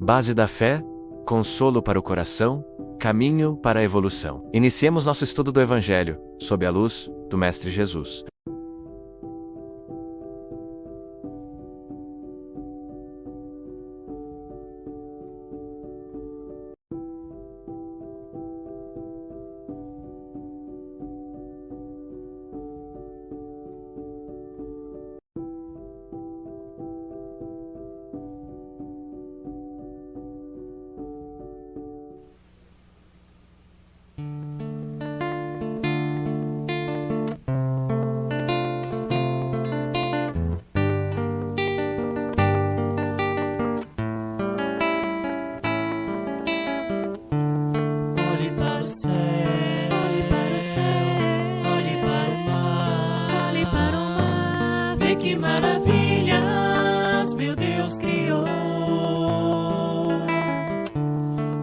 Base da fé, consolo para o coração, caminho para a evolução. Iniciemos nosso estudo do Evangelho, sob a luz do Mestre Jesus. Olhe para o céu, olhe para o mar, vê que maravilhas meu Deus criou.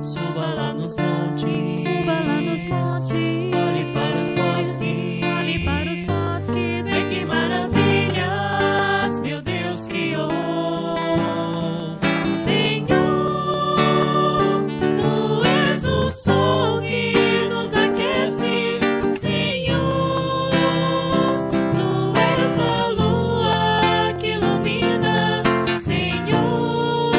Suba lá nos montes, olhe para os bosques, vê que maravilhas meu Deus criou. Senhor, tu és o sol que nos aquece, Senhor, tu és a lua que ilumina, Senhor,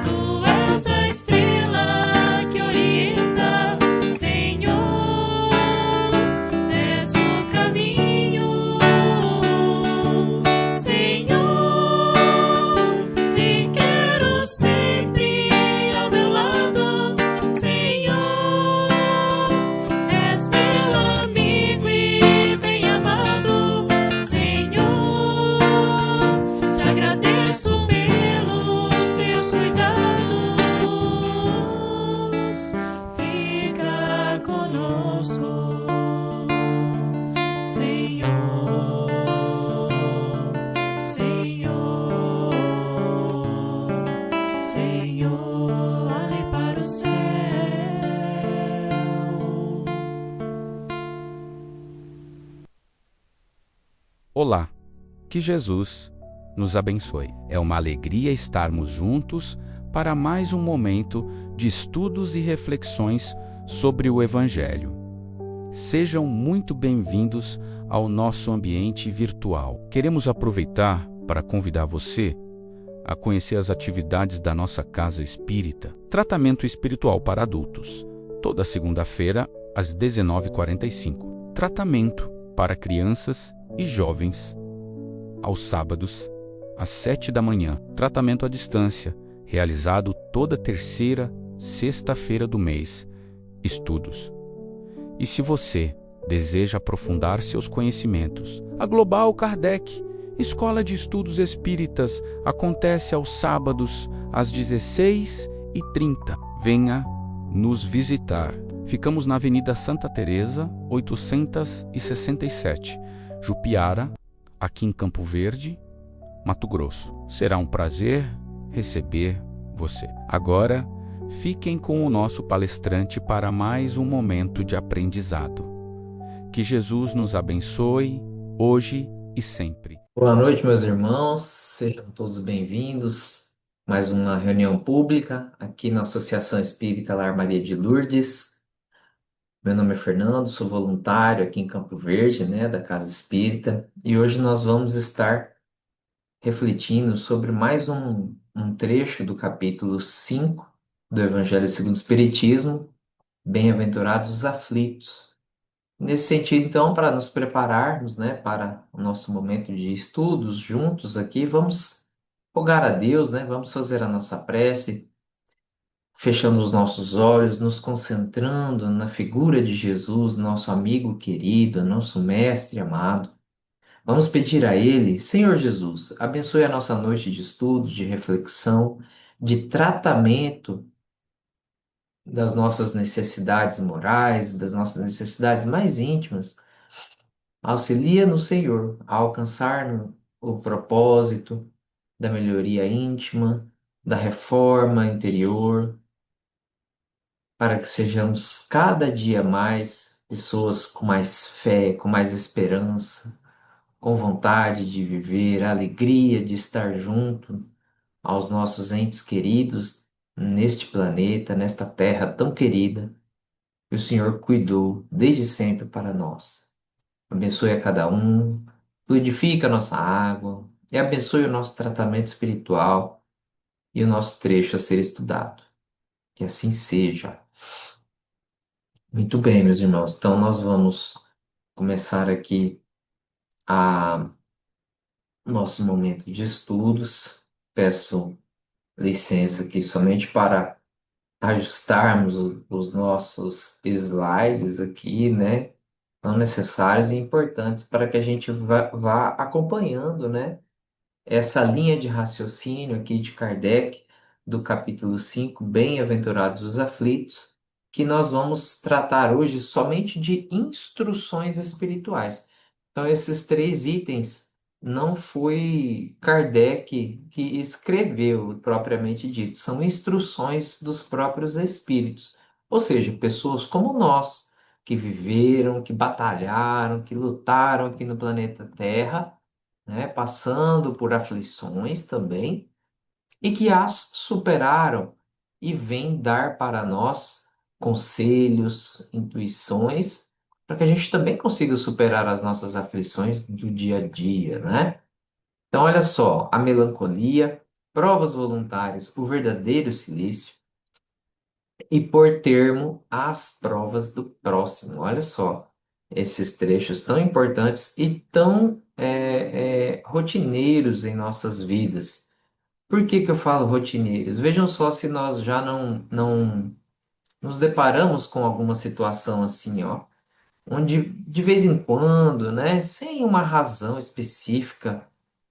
tu és a estrela que orienta, Senhor, és o caminho, Senhor, te quero sempre ao meu lado, Senhor, és meu amigo e bem amado, Senhor, te agradeço pelos teus cuidados, fica conosco, Senhor, Senhor, Senhor, olhe para o céu. Olá, que Jesus nos abençoe. É uma alegria estarmos juntos para mais um momento de estudos e reflexões sobre o Evangelho. Sejam muito bem-vindos ao nosso ambiente virtual. Queremos aproveitar para convidar você a conhecer as atividades da nossa Casa Espírita, Tratamento Espiritual para Adultos, toda segunda-feira às 19h45. Tratamento para crianças e jovens, aos sábados, às 7 da manhã. Tratamento à distância, realizado toda terceira, sexta-feira do mês. Estudos. E se você deseja aprofundar seus conhecimentos, a Global Kardec, Escola de Estudos Espíritas, acontece aos sábados, às 16h30. Venha nos visitar. Ficamos na Avenida Santa Teresa, 867, Jupiara, aqui em Campo Verde, Mato Grosso. Será um prazer receber você. Agora, fiquem com o nosso palestrante para mais um momento de aprendizado. Que Jesus nos abençoe, hoje e sempre. Boa noite, meus irmãos, sejam todos bem-vindos. Mais uma reunião pública aqui na Associação Espírita Lar Maria de Lourdes. Meu nome é Fernando, sou voluntário aqui em Campo Verde, da Casa Espírita, e hoje nós vamos estar refletindo sobre mais um trecho do capítulo 5 do Evangelho segundo o Espiritismo, Bem-aventurados os aflitos. Nesse sentido, então, para nos prepararmos, para o nosso momento de estudos juntos aqui, vamos rogar a Deus, vamos fazer a nossa prece, fechando os nossos olhos, nos concentrando na figura de Jesus, nosso amigo querido, nosso mestre amado. Vamos pedir a Ele, Senhor Jesus, abençoe a nossa noite de estudos, de reflexão, de tratamento das nossas necessidades morais, das nossas necessidades mais íntimas. Auxilia-nos, Senhor, a alcançar o propósito da melhoria íntima, da reforma interior, para que sejamos cada dia mais pessoas com mais fé, com mais esperança, com vontade de viver, a alegria de estar junto aos nossos entes queridos neste planeta, nesta terra tão querida, que o Senhor cuidou desde sempre para nós. Abençoe a cada um, fluidifica a nossa água e abençoe o nosso tratamento espiritual e o nosso trecho a ser estudado. Que assim seja. Muito bem, meus irmãos. Então, nós vamos começar aqui a nosso momento de estudos. Peço licença aqui somente para ajustarmos os nossos slides aqui, né? Tão necessários e importantes para que a gente vá acompanhando, né? Essa linha de raciocínio aqui de Kardec, do capítulo 5, Bem-aventurados os aflitos, que nós vamos tratar hoje somente de instruções espirituais. Então, esses três itens não foi Kardec que escreveu, propriamente dito, são instruções dos próprios espíritos, ou seja, pessoas como nós, que viveram, que batalharam, que lutaram aqui no planeta Terra, né, passando por aflições também, e que as superaram e vêm dar para nós conselhos, intuições, para que a gente também consiga superar as nossas aflições do dia a dia, né? Então, olha só, a melancolia, provas voluntárias, o verdadeiro silício e por termo as provas do próximo. Olha só, esses trechos tão importantes e tão rotineiros em nossas vidas. Por que que eu falo rotineiros? Vejam só se nós já não nos deparamos com alguma situação assim, ó, onde de vez em quando, né, sem uma razão específica,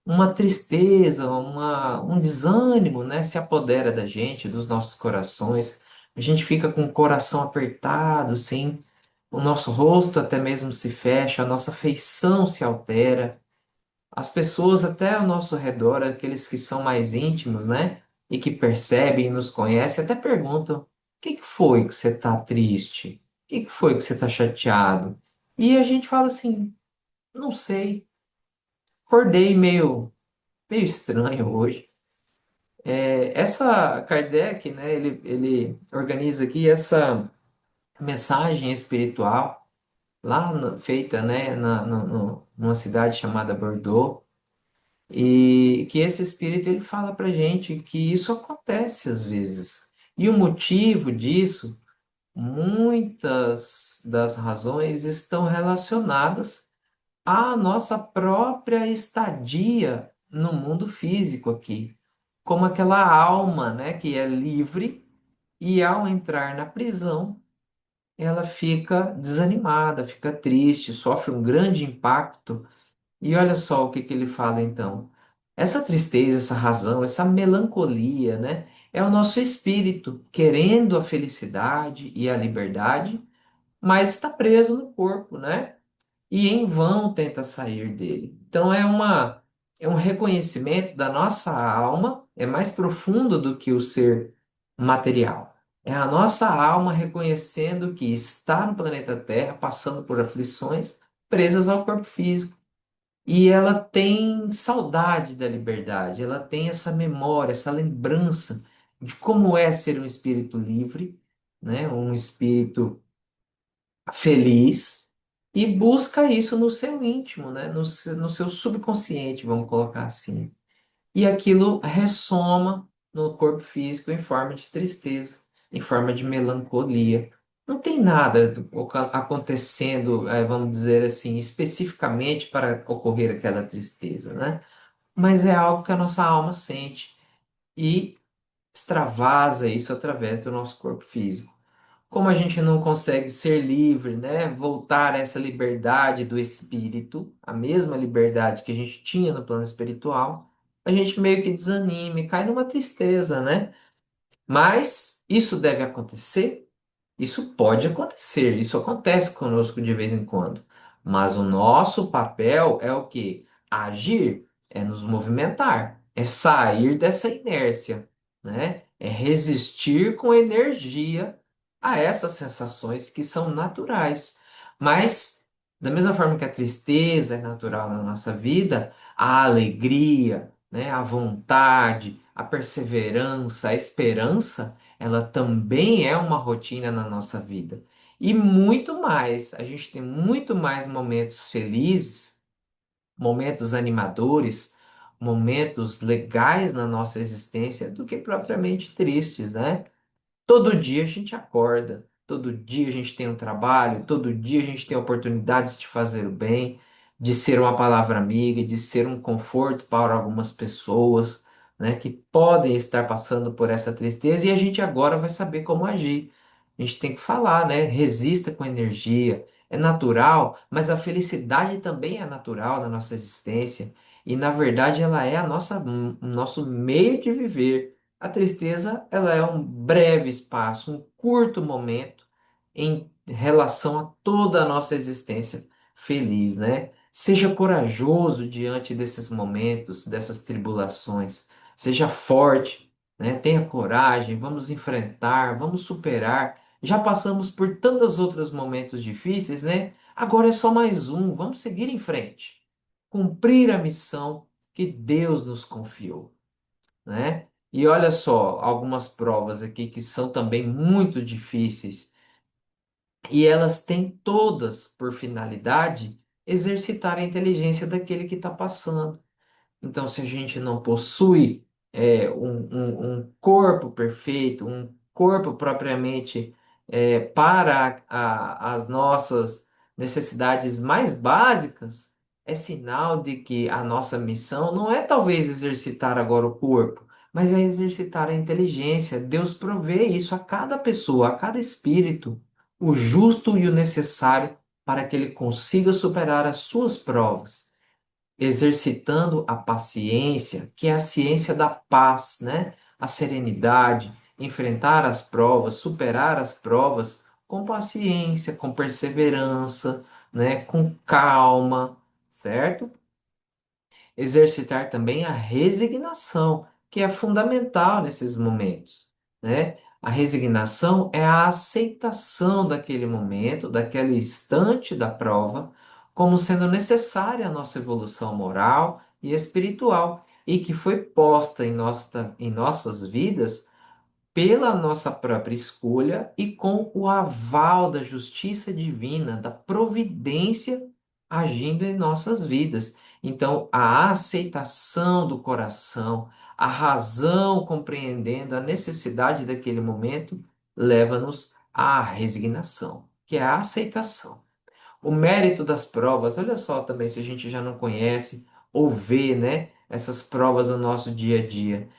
uma tristeza, um desânimo, né, se apodera da gente, dos nossos corações. A gente fica com o coração apertado, sem o nosso rosto até mesmo se fecha, a nossa feição se altera. As pessoas até ao nosso redor, aqueles que são mais íntimos, né, e que percebem e nos conhecem, até perguntam: o que que foi que você está triste? O que que foi que você está chateado? E a gente fala assim: não sei, acordei meio estranho hoje. Essa Kardec, né, ele organiza aqui essa mensagem espiritual lá feita, né, numa cidade chamada Bordeaux, e que esse espírito ele fala para gente que isso acontece às vezes. E o motivo disso, muitas das razões estão relacionadas à nossa própria estadia no mundo físico aqui, como aquela alma, né, que é livre e ao entrar na prisão, ela fica desanimada, fica triste, sofre um grande impacto. E olha só o que que ele fala então. Essa tristeza, essa razão, essa melancolia, né, é o nosso espírito querendo a felicidade e a liberdade, mas está preso no corpo, né? E em vão tenta sair dele. Então é um reconhecimento da nossa alma, é mais profundo do que o ser material. É a nossa alma reconhecendo que está no planeta Terra, passando por aflições, presas ao corpo físico. E ela tem saudade da liberdade, ela tem essa memória, essa lembrança de como é ser um espírito livre, né? Um espírito feliz, e busca isso no seu íntimo, né? No seu subconsciente, vamos colocar assim. E aquilo ressoma no corpo físico em forma de tristeza, em forma de melancolia. Não tem nada acontecendo, vamos dizer assim, especificamente para ocorrer aquela tristeza, né? Mas é algo que a nossa alma sente e extravasa isso através do nosso corpo físico. Como a gente não consegue ser livre, né? Voltar a essa liberdade do espírito, a mesma liberdade que a gente tinha no plano espiritual, a gente meio que desanima e cai numa tristeza, né? Mas isso deve acontecer? Isso pode acontecer, isso acontece conosco de vez em quando. Mas o nosso papel é o quê? Agir, é nos movimentar, é sair dessa inércia, né? É resistir com energia a essas sensações que são naturais. Mas, da mesma forma que a tristeza é natural na nossa vida, a alegria, né? A vontade, a perseverança, a esperança, ela também é uma rotina na nossa vida. E muito mais, a gente tem muito mais momentos felizes, momentos animadores, momentos legais na nossa existência do que propriamente tristes, né? Todo dia a gente acorda, todo dia a gente tem um trabalho, todo dia a gente tem oportunidades de fazer o bem, de ser uma palavra amiga, de ser um conforto para algumas pessoas, né, que podem estar passando por essa tristeza e a gente agora vai saber como agir. A gente tem que falar, né? Resista com energia. É natural, mas a felicidade também é natural na nossa existência e na verdade ela é o nosso meio de viver. A tristeza, ela é um breve espaço, um curto momento em relação a toda a nossa existência feliz, né? Seja corajoso diante desses momentos, dessas tribulações. Seja forte, né? Tenha coragem, vamos enfrentar, vamos superar. Já passamos por tantos outros momentos difíceis, né? Agora é só mais um, vamos seguir em frente. Cumprir a missão que Deus nos confiou, né? E olha só, algumas provas aqui que são também muito difíceis e elas têm todas por finalidade exercitar a inteligência daquele que está passando. Então, se a gente não possui um corpo perfeito, um corpo propriamente para as nossas necessidades mais básicas, é sinal de que a nossa missão não é talvez exercitar agora o corpo, mas é exercitar a inteligência. Deus provê isso a cada pessoa, a cada espírito, o justo e o necessário para que ele consiga superar as suas provas exercitando a paciência, que é a ciência da paz, né? A serenidade, enfrentar as provas, superar as provas com paciência, com perseverança, né? Com calma, certo? Exercitar também a resignação, que é fundamental nesses momentos, né? A resignação é a aceitação daquele momento, daquele instante da prova, como sendo necessária a nossa evolução moral e espiritual, e que foi posta em nossas vidas pela nossa própria escolha e com o aval da justiça divina, da providência agindo em nossas vidas. Então, a aceitação do coração, a razão compreendendo a necessidade daquele momento, leva-nos à resignação, que é a aceitação. O mérito das provas, olha só também se a gente já não conhece ou vê, né, essas provas no nosso dia a dia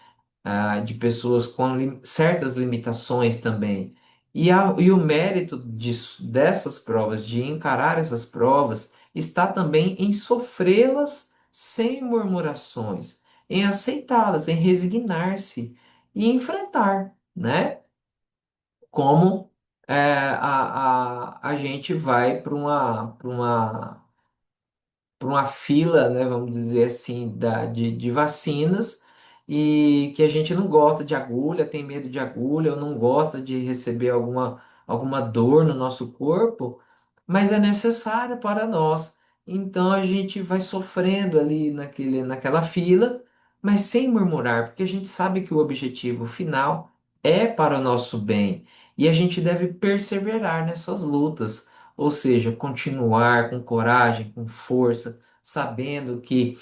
de pessoas com certas limitações também. E o mérito dessas provas, de encarar essas provas, está também em sofrê-las sem murmurações, em aceitá-las, em resignar-se e enfrentar, né? Como a gente vai para uma fila, né, vamos dizer assim, de vacinas e que a gente não gosta de agulha, tem medo de agulha, ou não gosta de receber alguma dor no nosso corpo, mas é necessário para nós. Então a gente vai sofrendo ali naquela fila, mas sem murmurar, porque a gente sabe que o objetivo final é para o nosso bem e a gente deve perseverar nessas lutas. Ou seja, continuar com coragem, com força, sabendo que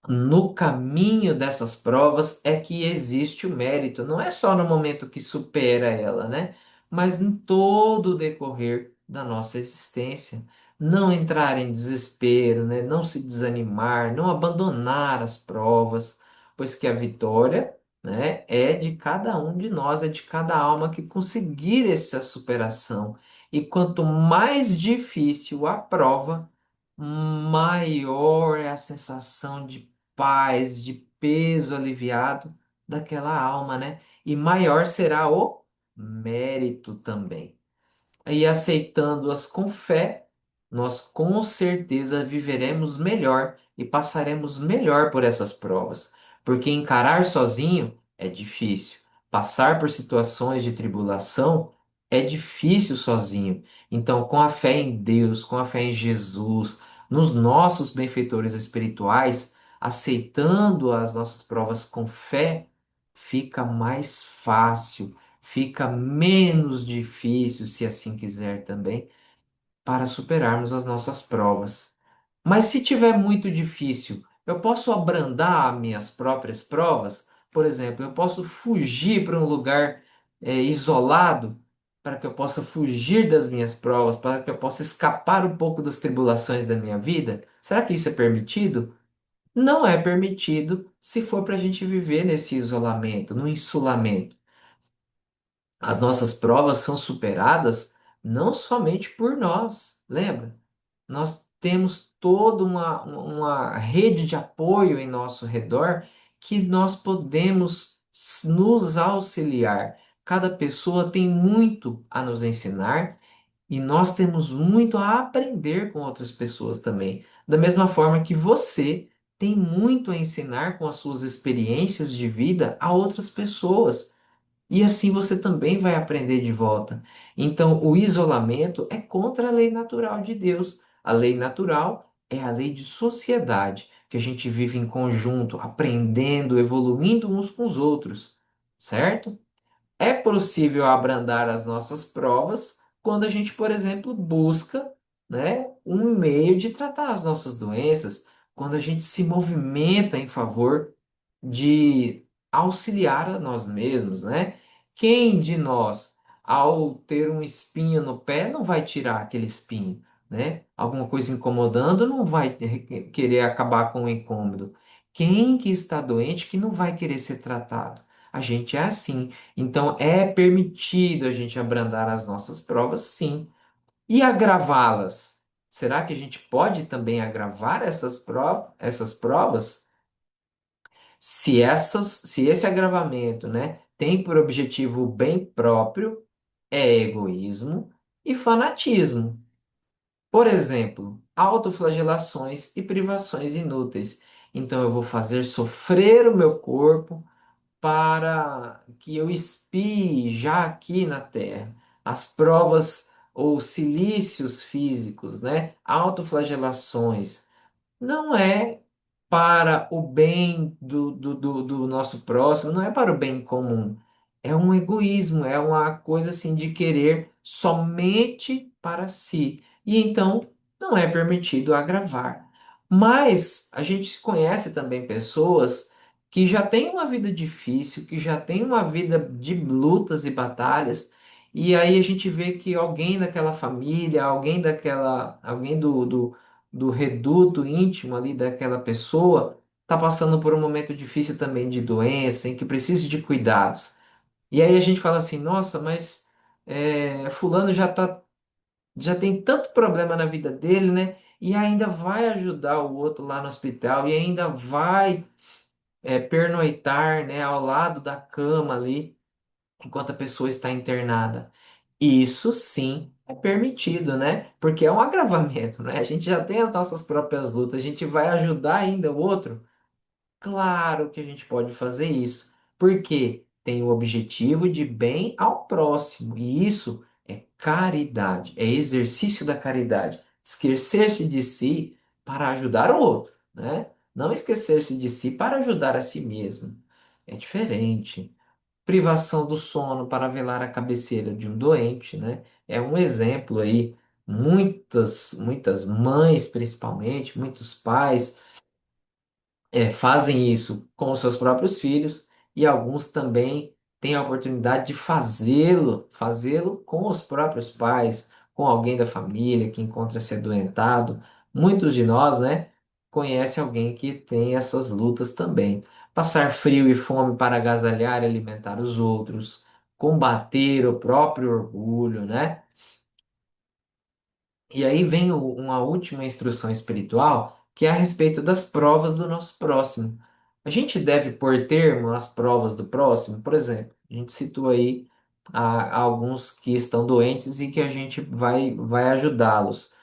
no caminho dessas provas é que existe o mérito. Não é só no momento que supera ela, né? Mas em todo o decorrer da nossa existência. Não entrar em desespero, né? Não se desanimar, não abandonar as provas, pois que a vitória, né, é de cada um de nós, é de cada alma que conseguir essa superação. E quanto mais difícil a prova, maior é a sensação de paz, de peso aliviado daquela alma, né? E maior será o mérito também. E aceitando-as com fé, nós com certeza viveremos melhor e passaremos melhor por essas provas, porque encarar sozinho é difícil. Passar por situações de tribulação é difícil sozinho. Então, com a fé em Deus, com a fé em Jesus, nos nossos benfeitores espirituais, aceitando as nossas provas com fé, fica mais fácil, fica menos difícil, se assim quiser também, para superarmos as nossas provas. Mas se tiver muito difícil, eu posso abrandar minhas próprias provas? Por exemplo, eu posso fugir para um lugar isolado para que eu possa fugir das minhas provas, para que eu possa escapar um pouco das tribulações da minha vida? Será que isso é permitido? Não é permitido se for para a gente viver nesse isolamento, no insulamento. As nossas provas são superadas não somente por nós, lembra? Nós temos toda uma rede de apoio em nosso redor que nós podemos nos auxiliar. Cada pessoa tem muito a nos ensinar e nós temos muito a aprender com outras pessoas também. Da mesma forma que você tem muito a ensinar com as suas experiências de vida a outras pessoas. E assim você também vai aprender de volta. Então, o isolamento é contra a lei natural de Deus. A lei natural é a lei de sociedade, que a gente vive em conjunto, aprendendo, evoluindo uns com os outros, certo? É possível abrandar as nossas provas quando a gente, por exemplo, busca, né, um meio de tratar as nossas doenças, quando a gente se movimenta em favor de auxiliar a nós mesmos, né? Quem de nós, ao ter um espinho no pé, não vai tirar aquele espinho, né? Alguma coisa incomodando, não vai querer acabar com o incômodo. Quem que está doente que não vai querer ser tratado? A gente é assim. Então, é permitido a gente abrandar as nossas provas, sim. E agravá-las? Será que a gente pode também agravar essas provas? Se esse agravamento, né, tem por objetivo o bem próprio, é egoísmo e fanatismo. Por exemplo, autoflagelações e privações inúteis. Então, eu vou fazer sofrer o meu corpo para que eu expie já aqui na Terra as provas ou cilícios físicos, né? Autoflagelações. Não é para o bem do nosso próximo, não é para o bem comum. É um egoísmo, é uma coisa assim de querer somente para si. E então não é permitido agravar. Mas a gente conhece também pessoas que já têm uma vida difícil, que já têm uma vida de lutas e batalhas, e aí a gente vê que alguém daquela família, alguém do reduto íntimo ali daquela pessoa está passando por um momento difícil também de doença, em que precisa de cuidados. E aí a gente fala assim, nossa, mas fulano já tem tanto problema na vida dele, né? E ainda vai ajudar o outro lá no hospital e ainda vai pernoitar, né, ao lado da cama ali enquanto a pessoa está internada. Isso sim é permitido, né? Porque é um agravamento, né? A gente já tem as nossas próprias lutas, a gente vai ajudar ainda o outro. Claro que a gente pode fazer isso, porque tem o objetivo de bem ao próximo, e isso é caridade, é exercício da caridade. Esquecer-se de si para ajudar o outro, né? Não esquecer-se de si para ajudar a si mesmo. É diferente. Privação do sono para velar a cabeceira de um doente, né? É um exemplo aí. Muitas mães, principalmente, muitos pais fazem isso com os seus próprios filhos e alguns também têm a oportunidade de fazê-lo com os próprios pais, com alguém da família que encontra-se adoentado. Muitos de nós, né, conhece alguém que tem essas lutas também. Passar frio e fome para agasalhar e alimentar os outros, combater o próprio orgulho, né? E aí vem uma última instrução espiritual, que é a respeito das provas do nosso próximo. A gente deve pôr termo às provas do próximo, por exemplo, a gente citou aí alguns que estão doentes e que a gente vai ajudá-los.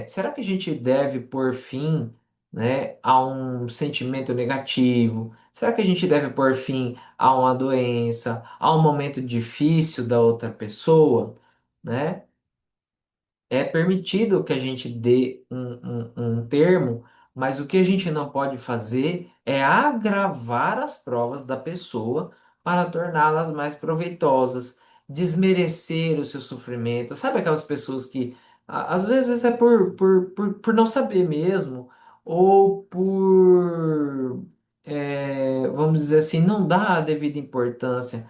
Será que a gente deve pôr fim, né, a um sentimento negativo? Será que a gente deve pôr fim a uma doença, a um momento difícil da outra pessoa, né? É permitido que a gente dê um termo Mas o que a gente não pode fazer é agravar as provas da pessoa para torná-las mais proveitosas, desmerecer o seu sofrimento. Sabe aquelas pessoas que às vezes é por não saber mesmo, ou vamos dizer assim, não dar a devida importância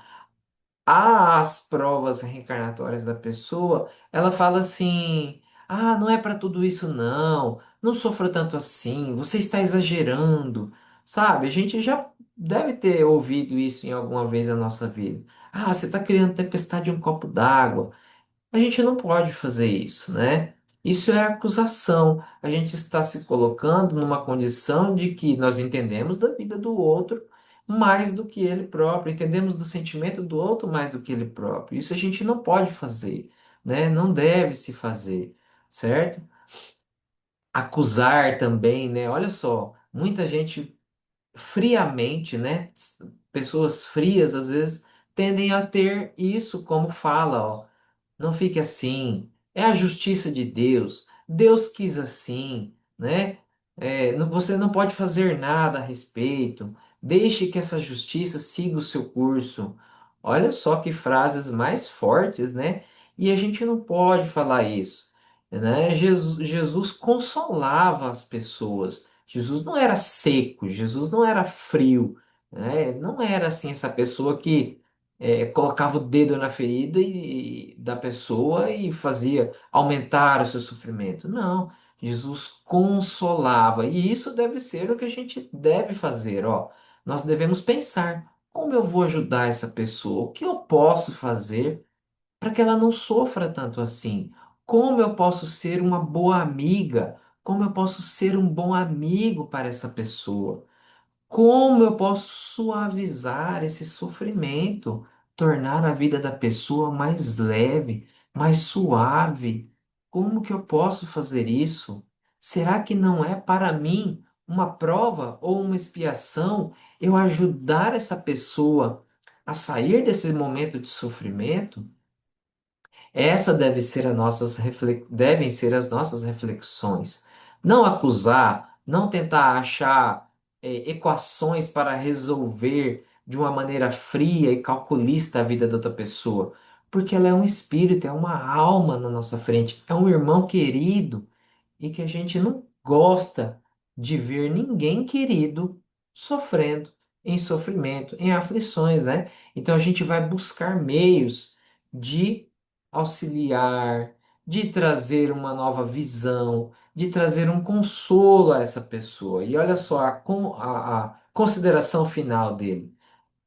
às provas reencarnatórias da pessoa, ela fala assim: ah, não é para tudo isso, não, não sofra tanto assim, você está exagerando, sabe? A gente já deve ter ouvido isso em alguma vez na nossa vida. Ah, você está criando tempestade em um copo d'água. A gente não pode fazer isso, né? Isso é acusação. A gente está se colocando numa condição de que nós entendemos da vida do outro mais do que ele próprio, entendemos do sentimento do outro mais do que ele próprio. Isso a gente não pode fazer, né? Não deve se fazer, certo? Acusar também, né? Olha só, muita gente friamente, né? Pessoas frias às vezes tendem a ter isso como fala, ó. Não fique assim. É a justiça de Deus. Deus quis assim, né? Você não pode fazer nada a respeito. Deixe que essa justiça siga o seu curso. Olha só que frases mais fortes, né? E a gente não pode falar isso, né? Jesus consolava as pessoas. Jesus não era seco, Jesus não era frio, né? Não era assim essa pessoa que colocava o dedo na ferida da pessoa e fazia aumentar o seu sofrimento. Não, Jesus consolava. E isso deve ser o que a gente deve fazer, ó. Nós devemos pensar, como eu vou ajudar essa pessoa? O que eu posso fazer para que ela não sofra tanto assim? Como eu posso ser uma boa amiga? Como eu posso ser um bom amigo para essa pessoa? Como eu posso suavizar esse sofrimento, tornar a vida da pessoa mais leve, mais suave? Como que eu posso fazer isso? Será que não é para mim uma prova ou uma expiação eu ajudar essa pessoa a sair desse momento de sofrimento? Essa deve ser devem ser as nossas reflexões. Não acusar, não tentar achar equações para resolver de uma maneira fria e calculista a vida da outra pessoa, porque ela é um espírito, é uma alma na nossa frente, é um irmão querido e que a gente não gosta de ver ninguém querido sofrendo, em sofrimento, em aflições, né? Então a gente vai buscar meios de auxiliar, de trazer uma nova visão, de trazer um consolo a essa pessoa. E olha só a consideração final dele.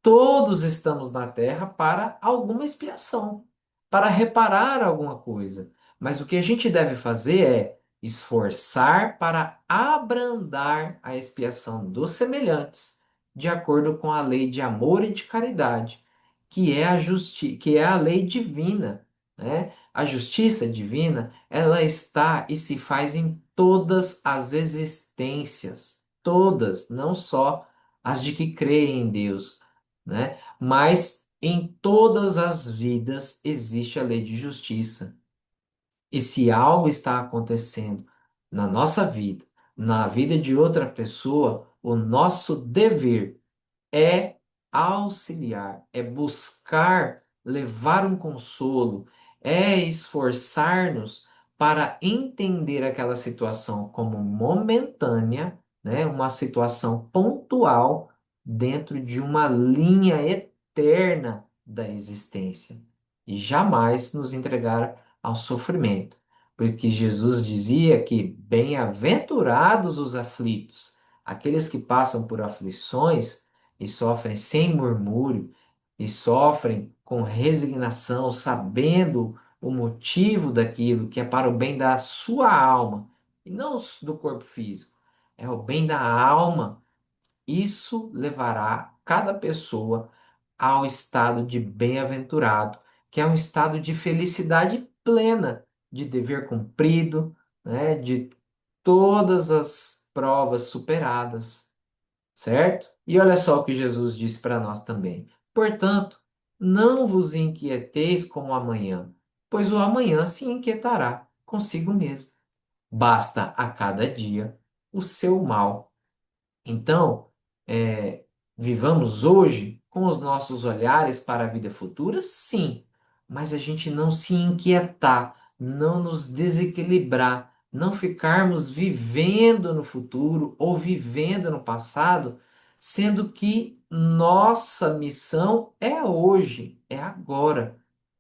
Todos estamos na Terra para alguma expiação, para reparar alguma coisa. Mas o que a gente deve fazer é esforçar para abrandar a expiação dos semelhantes, de acordo com a lei de amor e de caridade, que é a lei divina, né? A justiça divina, ela está e se faz em todas as existências, todas, não só as de que creem em Deus, né? Mas em todas as vidas existe a lei de justiça. E se algo está acontecendo na nossa vida, na vida de outra pessoa, o nosso dever é auxiliar, é buscar levar um consolo, é esforçar-nos para entender aquela situação como momentânea, né, uma situação pontual dentro de uma linha eterna da existência e jamais nos entregar ao sofrimento, porque Jesus dizia que bem-aventurados os aflitos, aqueles que passam por aflições e sofrem sem murmúrio, e sofrem com resignação, sabendo o motivo daquilo que é para o bem da sua alma, e não do corpo físico, é o bem da alma. Isso levará cada pessoa ao estado de bem-aventurado, que é um estado de felicidade plena, de dever cumprido, né, de todas as provas superadas, certo? E olha só o que Jesus disse para nós também. Portanto, não vos inquieteis com o amanhã, pois o amanhã se inquietará consigo mesmo. Basta a cada dia o seu mal. Então, vivamos hoje com os nossos olhares para a vida futura? Sim, mas a gente não se inquietar, não nos desequilibrar, não ficarmos vivendo no futuro ou vivendo no passado, sendo que nossa missão é hoje, é agora.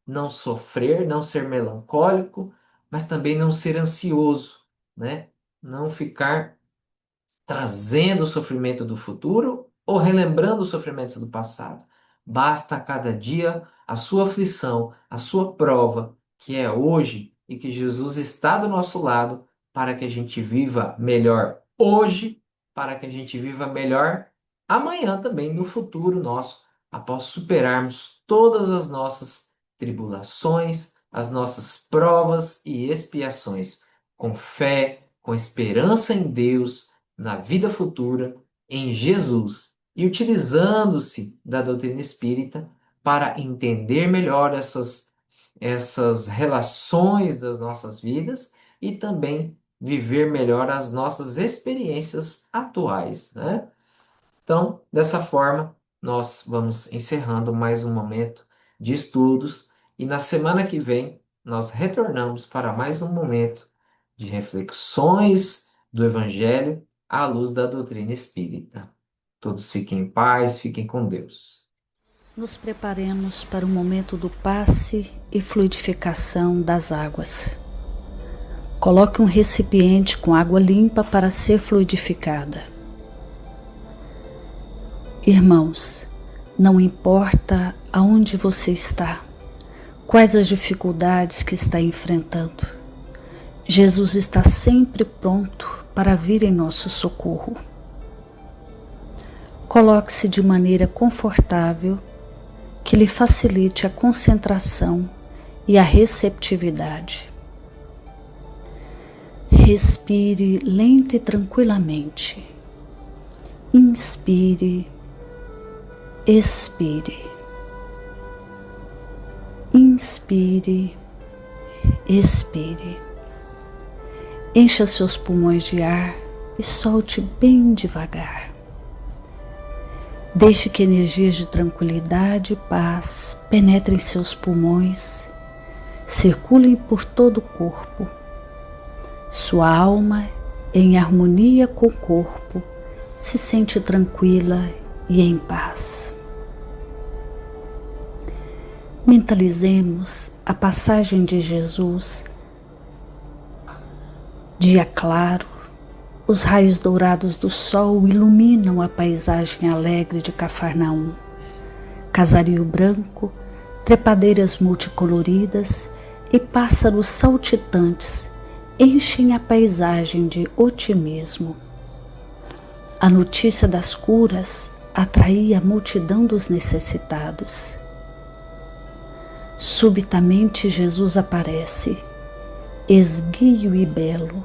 Não sofrer, não ser melancólico, mas também não ser ansioso, né? Não ficar trazendo o sofrimento do futuro ou relembrando os sofrimentos do passado. Basta a cada dia a sua aflição, a sua prova, que é hoje, e que Jesus está do nosso lado para que a gente viva melhor hoje, para que a gente viva melhor amanhã também, no futuro nosso, após superarmos todas as nossas tribulações, as nossas provas e expiações, com fé, com esperança em Deus, na vida futura, em Jesus, e utilizando-se da doutrina espírita para entender melhor essas relações das nossas vidas e também viver melhor as nossas experiências atuais, né? Então, dessa forma, nós vamos encerrando mais um momento de estudos e na semana que vem nós retornamos para mais um momento de reflexões do Evangelho à luz da doutrina espírita. Todos fiquem em paz, fiquem com Deus. Nos preparemos para o momento do passe e fluidificação das águas. Coloque um recipiente com água limpa para ser fluidificada. Irmãos, não importa aonde você está, quais as dificuldades que está enfrentando, Jesus está sempre pronto para vir em nosso socorro. Coloque-se de maneira confortável, que lhe facilite a concentração e a receptividade. Respire lenta e tranquilamente. Inspire, expire. Inspire, expire. Encha seus pulmões de ar e solte bem devagar. Deixe que energias de tranquilidade e paz penetrem seus pulmões, circulem por todo o corpo. Sua alma, em harmonia com o corpo, se sente tranquila e em paz. Mentalizemos a passagem de Jesus. Dia claro, os raios dourados do sol iluminam a paisagem alegre de Cafarnaum. Casario branco, trepadeiras multicoloridas e pássaros saltitantes enchem a paisagem de otimismo. A notícia das curas atraía a multidão dos necessitados. Subitamente Jesus aparece, esguio e belo.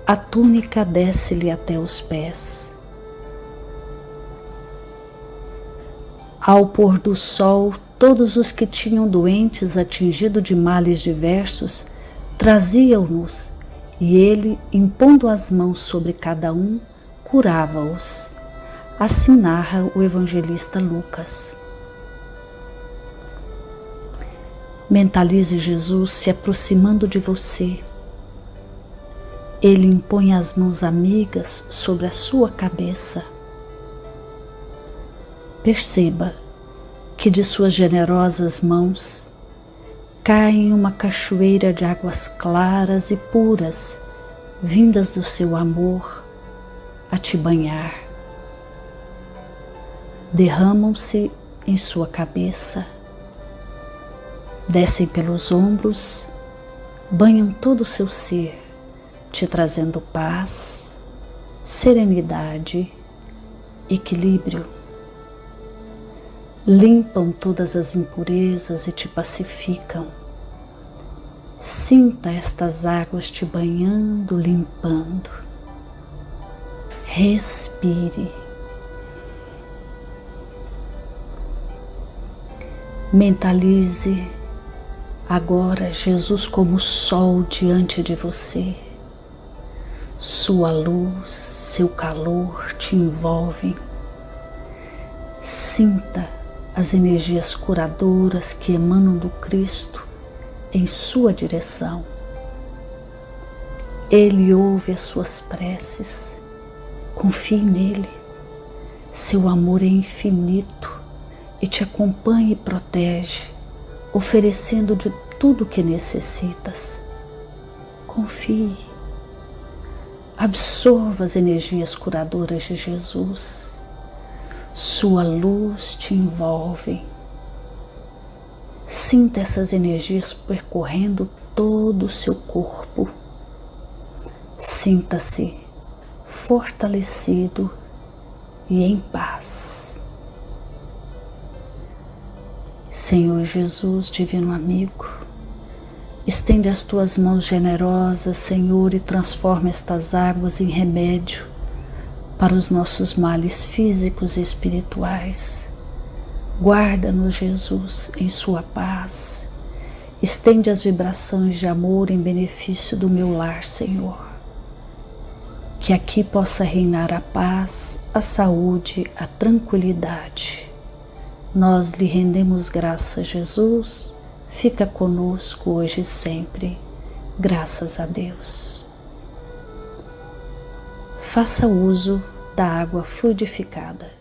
A túnica desce-lhe até os pés. Ao pôr do sol, todos os que tinham doentes atingidos de males diversos traziam-nos, e ele, impondo as mãos sobre cada um, curava-os. Assim narra o evangelista Lucas. Mentalize Jesus se aproximando de você. Ele impõe as mãos amigas sobre a sua cabeça. Perceba que de suas generosas mãos cai uma cachoeira de águas claras e puras, vindas do seu amor, a te banhar. Derramam-se em sua cabeça, descem pelos ombros, banham todo o seu ser, te trazendo paz, serenidade, equilíbrio. Limpam todas as impurezas e te pacificam. Sinta estas águas te banhando, limpando. Respire. Mentalize agora Jesus como sol diante de você. Sua luz, seu calor te envolvem. Sinta as energias curadoras que emanam do Cristo em sua direção. Ele ouve as suas preces. Confie nele. Seu amor é infinito e te acompanha e protege, oferecendo de tudo o que necessitas. Confie. Absorva as energias curadoras de Jesus. Sua luz te envolve. Sinta essas energias percorrendo todo o seu corpo. Sinta-se fortalecido e em paz. Senhor Jesus, divino amigo, estende as tuas mãos generosas, Senhor, e transforma estas águas em remédio para os nossos males físicos e espirituais. Guarda-nos, Jesus, em sua paz. Estende as vibrações de amor em benefício do meu lar, Senhor. Que aqui possa reinar a paz, a saúde, a tranquilidade. Nós lhe rendemos graças, Jesus. Fica conosco hoje e sempre. Graças a Deus. Faça uso da água fluidificada.